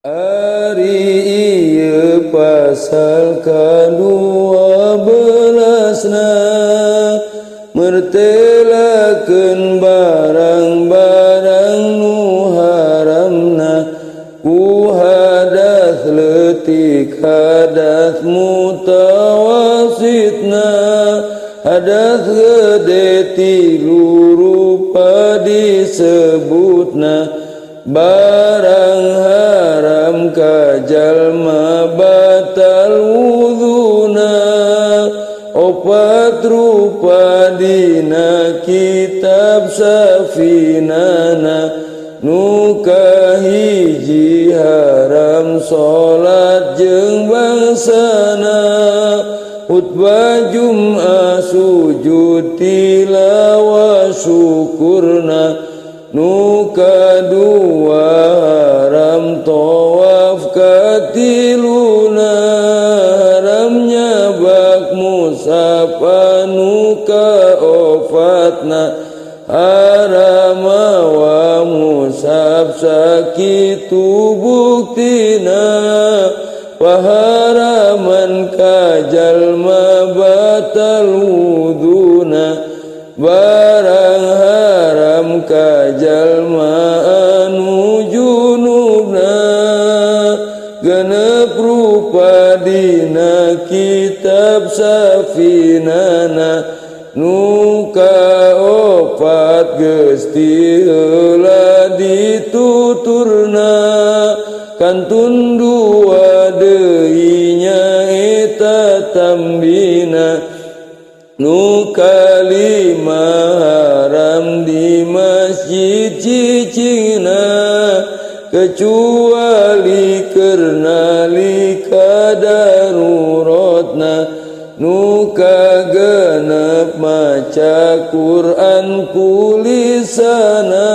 Ari ieu pasal ka-12 mertelakeun barang-barang nu haramna ku hadas leutik hadas mutawasitna hadas gede tilu rupa disebutna barang haram ka jalma batal wuduna opat rupa dina kitab safinana nu kahiji haram salat jeung bangsana khutbah Jum'ah sujud tilawah syukurna nu kadua haram tawaf katiluna haram nyabak musafah nu kaofatna haram wa musaf sakitu buktina waharaman kajalma batal wuduna barang haram ka jalma anu junubna genep rupa dina kitab safinana nu kaopat geus ti heula dituturna kantun dua deui nya eta tambina nu kalima haram di masjid cicingna kecuali karena lika daruratna nu kagenep maca Quran kulisana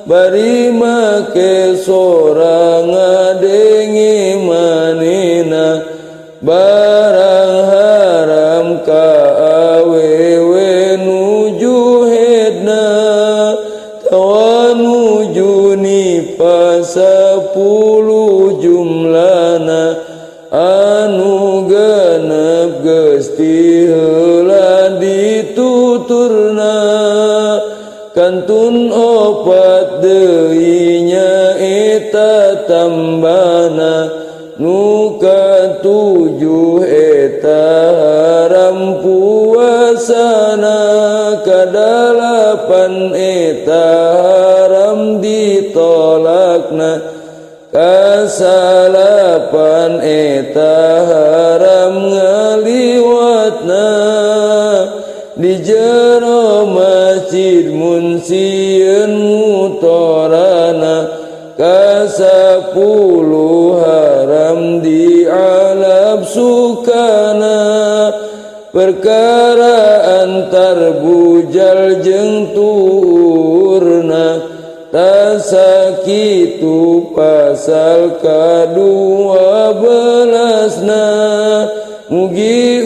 bari make sorang ngadenge manena barang haram ka awewe nuju hedna tawa nuju ni pasapuluh jumlana anu genep geus ti heula dituturna kantun opat deui nya eta tambana nu katujuh eta haram puasana kadalapan eta haram ditolakna kasalapan eta haram ngaliwatna di jero masjid munsieun mutorana kasapuluh haram di alab sukana perkara antar bujal jeung turna tasakitu pasal ka-12 mugi